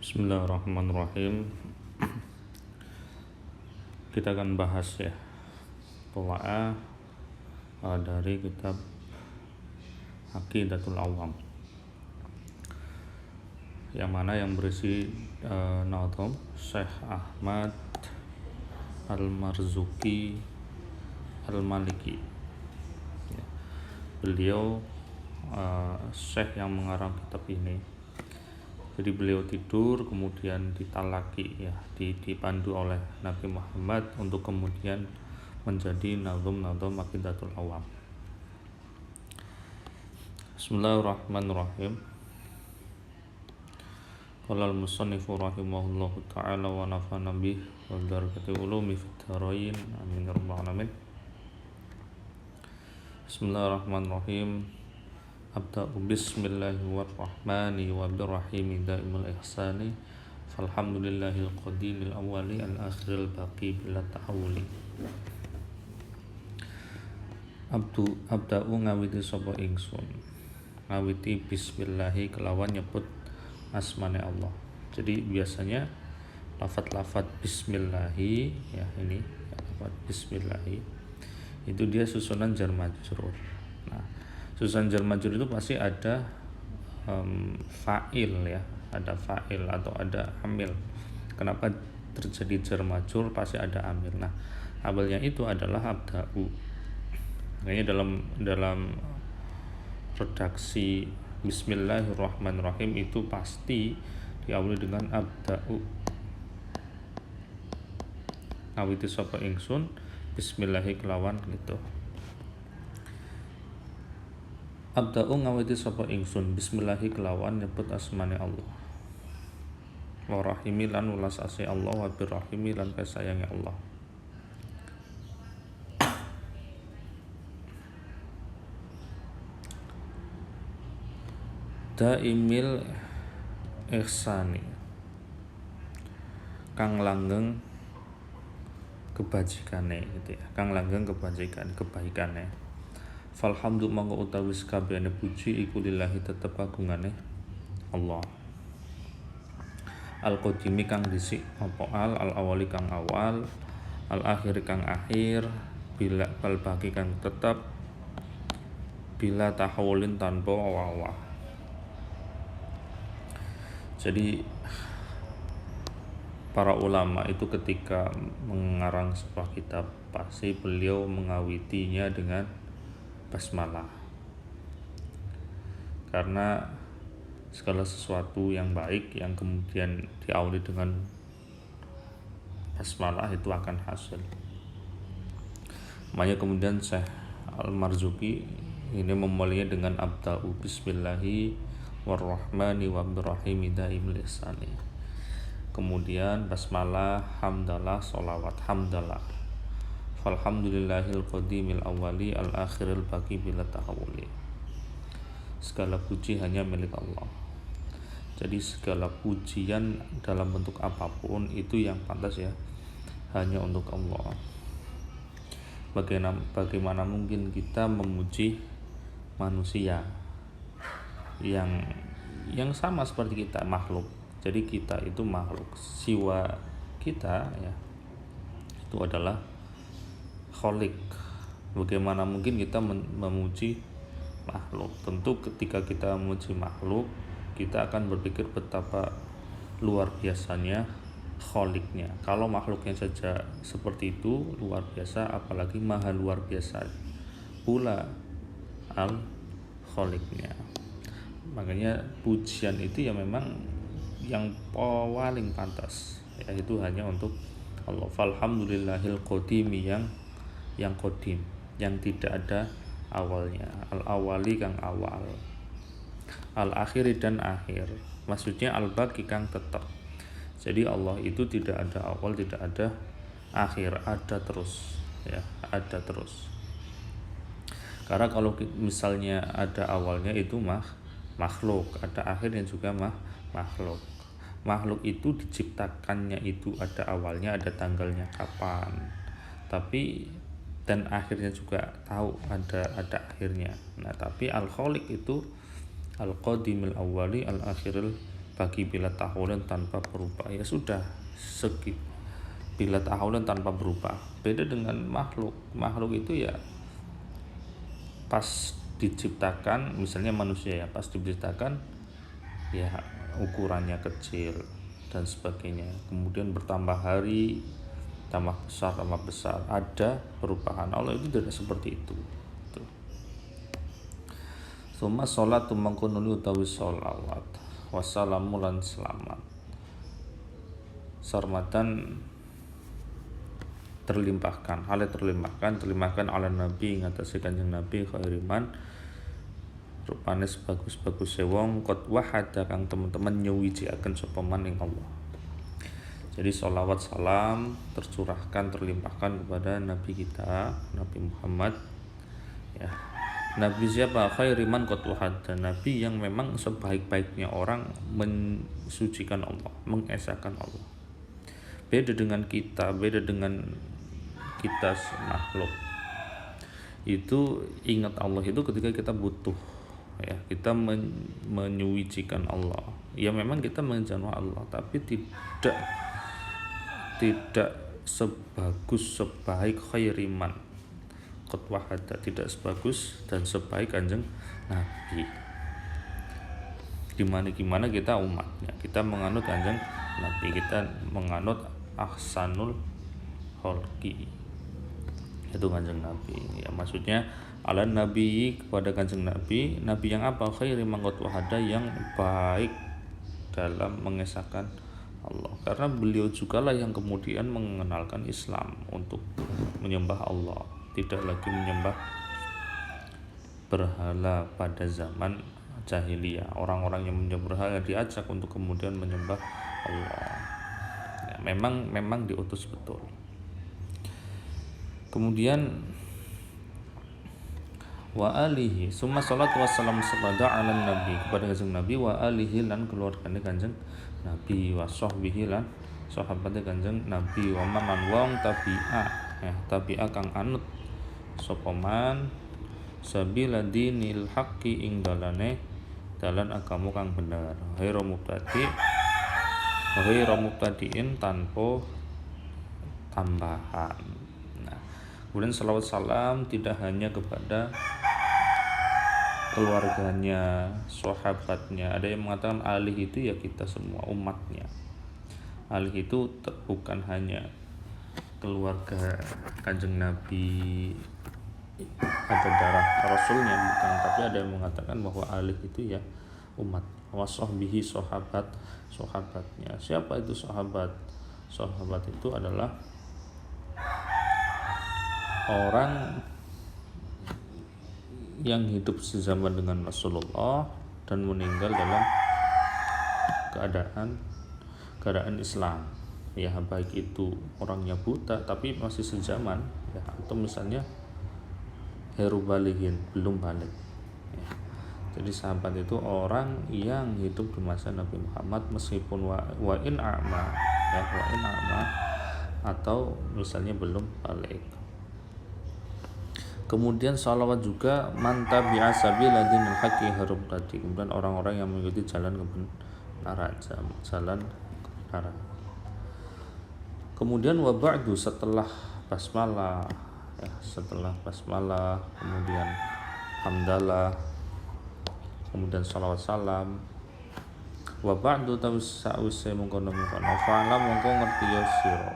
Bismillahirrahmanirrahim. Kita akan bahas ya tola'ah dari kitab Aqidatul Awam, yang mana yang berisi nazam Syekh Ahmad Al-Marzuki Al-Maliki. Beliau Syekh yang mengarang kitab ini. Jadi beliau tidur, kemudian ditalaki ya, dipandu oleh Nabi Muhammad untuk kemudian menjadi nazam Aqidatul Awam. Bismillahirrahmanirrahim. Qala al-musannifu rahimahullahu ta'ala wa nafa'ana bih wa barakati ulumi fid dharain amin ya rabbal alamin. Bismillahirrahmanirrahim. Abda'u bismillahirrahmani wa birrahimi daimul ihsani falhamdulillahil qadimil awwali al-akhiril baqi bila ta'awuli. Abda'u ngawiti sapa ingsun, ngawiti bismillahi kelawan nyebut asmane Allah. Jadi biasanya lafaz bismillahi ya, ini lafaz bismillahi itu dia susunan jar majrur. Nah, susunan jar majrur itu pasti ada fa'il ya, ada fa'il atau ada amil. Kenapa terjadi jar majrur? Pasti ada amil. Nah, amilnya itu adalah abda'u. Makanya dalam redaksi Bismillahirrahmanirrahim itu pasti diawali dengan abda'u. Awiti sapa ingsun bismillahi kelawan gitu. Abda'u ngawiti sapa ingsun bismillahi kelawan nyebut asmane Allah. Wa rahimi lan welas asih Allah, wa birrahimi lan kasayange Allah. Daimil ihsani kang langgeng kebajikane gitu ya, kang langgeng kebaikane. Falhamdu mangko utawi sakabehane puji iku lillahi tetep kagungane Allah. Al-qadimi kang dhisik apa al awali kang awal, al akhir kang akhir, bila bal baki kang tetep, bila tahawulin tanpa wawah. Jadi para ulama itu ketika mengarang sebuah kitab pasti beliau mengawitinya dengan basmalah, karena segala sesuatu yang baik yang kemudian diawali dengan basmalah itu akan hasil. Makanya kemudian Syekh Al-Marzuki ini memulainya dengan abda'u bismillahi warrahmani wabirrahimi daimil ihsani, kemudian basmalah, hamdalah, sholawat, hamdalah, falhamdulillahil qadimil awwali al akhiril baqi bila tahawuli. Segala puji hanya milik Allah. Jadi segala pujian dalam bentuk apapun itu yang pantas ya hanya untuk Allah. Bagaimana mungkin kita memuji manusia yang sama seperti kita, makhluk. Jadi kita itu makhluk, siwa kita ya itu adalah Khalik. Bagaimana mungkin kita memuji makhluk? Tentu ketika kita memuji makhluk, kita akan berpikir betapa luar biasanya Khaliknya. Kalau makhluknya saja seperti itu luar biasa, apalagi maha luar biasa pula Al-Khaliknya. Makanya pujian itu ya memang yang paling pantas, yaitu hanya untuk Allah. Falhamdulillahil qadimi yang qadim, yang tidak ada awalnya, al awali kang awal, al akhiri dan akhir, maksudnya al baqi kang tetap. Jadi Allah itu tidak ada awal, tidak ada akhir, ada terus ya, ada terus. Karena kalau misalnya ada awalnya itu makhluk, ada akhirnya juga makhluk. Makhluk itu diciptakannya itu ada awalnya, ada tanggalnya kapan, tapi dan akhirnya juga tahu ada akhirnya. Nah, tapi al-Khaliq itu al-Qadimil awwali al-akhiril bagi bila tahawulan tanpa berubah. Ya sudah, bila tahawulan tanpa berubah. Beda dengan makhluk. Makhluk itu ya pas diciptakan, misalnya manusia ya, pas diciptakan ya ukurannya kecil dan sebagainya, kemudian bertambah hari, tambah besar, ada perubahan. Allah itu tidak seperti itu. Suma sholatu mangkunuli utawi sholawat wassalamu lan selamat sarmatan terlimpahkan ala nabi ngatasi kanjeng nabi khairiman rupane sebagus-bagus wong kot wahada kang teman-teman nyuwiji-aken sapa man ing Allah. Jadi sholawat salam tercurahkan terlimpahkan kepada nabi kita Nabi Muhammad ya. Nabi siapa? Khairiman qad wahada, nabi yang memang sebaik-baiknya orang mensucikan Allah, mengesahkan Allah. Beda dengan kita makhluk. Itu ingat Allah itu ketika kita butuh ya, kita menyucikan Allah. Ya memang kita menjana Allah, tapi tidak sebaik khairiman qad wahada, tidak sebagus dan sebaik kanjeng Nabi. Gimana kita umatnya, kita menganut kanjeng Nabi, kita menganut ahsanul kholqi, itu kanjeng Nabi ya. Maksudnya ala nabi, kepada kanjeng Nabi yang apa? Khairiman qad wahada, yang baik dalam mengesahkan Allah, karena beliau jugalah yang kemudian mengenalkan Islam untuk menyembah Allah, tidak lagi menyembah berhala pada zaman jahiliyah. Orang-orang yang menyembah berhala diajak untuk kemudian menyembah Allah ya, memang diutus betul. Kemudian wa alihi summa salatu wassalam sabada ala nabi, kepada kanjeng Nabi, wa alihi lan keluargane kanjeng Nabi, wa sahbihi lan sahabate kanjeng Nabi, wa man wong tabi'a ya, tabi'a kang anut sapa man sabila dinil haqqi ing dalan agama kang bener, ghairu mubtadi'in tanpa tambahan. Nah, kemudian salawat salam tidak hanya kepada keluarganya, sahabatnya. Ada yang mengatakan alih itu ya kita semua umatnya. Alih itu bukan hanya keluarga kanjeng Nabi atau darah Rasulnya, bukan, tapi ada yang mengatakan bahwa alih itu ya umat. Wasahbihi, sahabatnya. Siapa itu sahabat? Sahabat itu adalah orang yang hidup sezaman dengan Rasulullah dan meninggal dalam keadaan Islam ya, baik itu orangnya buta tapi masih sezaman ya, atau misalnya heru balihin, belum balik ya. Jadi sahabat itu orang yang hidup di masa Nabi Muhammad meskipun wa in a'ma atau misalnya belum balik. Kemudian salawat juga manta bi'asabi ladinil haqqi harum tadi. Kemudian orang-orang yang mengikuti jalan kebenaran. Kemudian wa ba'du, setelah basmalah ya, kemudian hamdalah, kemudian salawat salam, wa ba'du tawsa'use mengkono-mengkono fa'ala mongko ngerti ya sira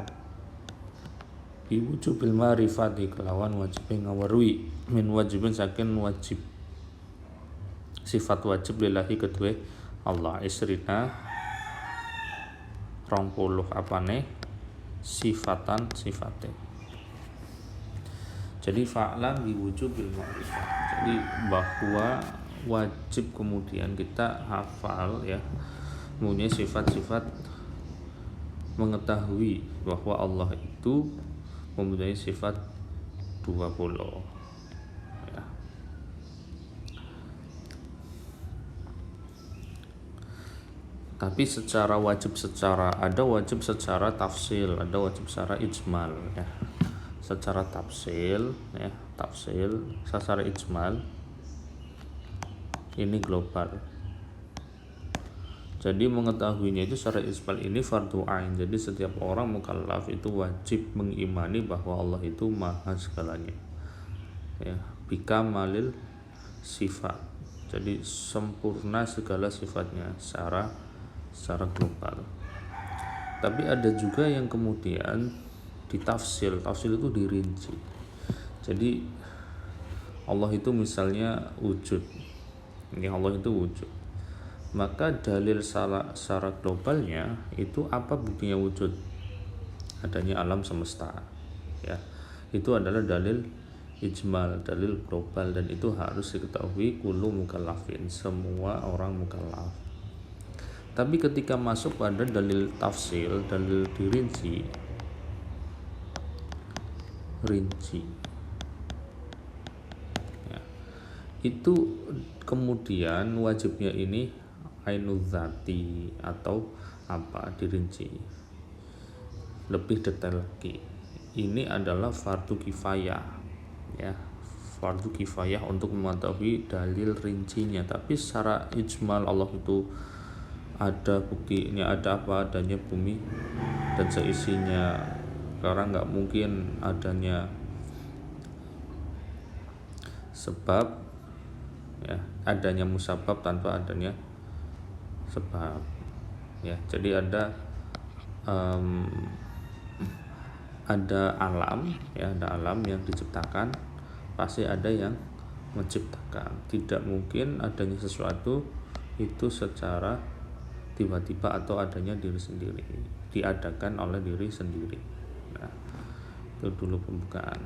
biwujubil ma'rifati, kelawan wajib ngaweruhi min wajibin saking wajib sifat wajib lillahi kedue Allah isrina 20 apane sifate. Jadi fa'lam biwujubil ma'rifat, jadi bahwa wajib kemudian kita hafal ya, mempunyai sifat-sifat mengetahui bahwa Allah itu mempunyai sifat 20 ya. Tapi secara wajib ada wajib secara tafsil, ada wajib secara ijmal ya. Secara tafsil secara ijmal ini global. Jadi mengetahuinya itu secara ijmal ini fardu ain. Jadi setiap orang mukallaf itu wajib mengimani bahwa Allah itu maha segalanya. Ya, bikamalil sifat. Jadi sempurna segala sifatnya secara global. Tapi ada juga yang kemudian ditafsir. Tafsir itu dirinci. Jadi Allah itu misalnya wujud. Ini Allah itu wujud. Maka dalil secara globalnya itu apa buktinya wujud? Adanya alam semesta. Ya. Itu adalah dalil ijmal, dalil global, dan itu harus diketahui kullu mukallafin, semua orang mukallaf. Tapi ketika masuk pada dalil tafsir, dalil dirinci, ya, itu kemudian wajibnya ini ainudzati atau apa, dirinci lebih detail lagi. Ini adalah fardu kifayah, ya, fardu kifayah untuk mengetahui dalil rincinya. Tapi secara ijmal Allah itu ada buktinya, ada apa adanya bumi dan seisinya, karena nggak mungkin adanya sebab, ya, adanya musabab tanpa adanya sebab, ya. Jadi ada alam, ya, ada alam yang diciptakan, pasti ada yang menciptakan. Tidak mungkin adanya sesuatu itu secara tiba-tiba atau adanya diri sendiri, diadakan oleh diri sendiri. Nah, itu dulu pembukaan.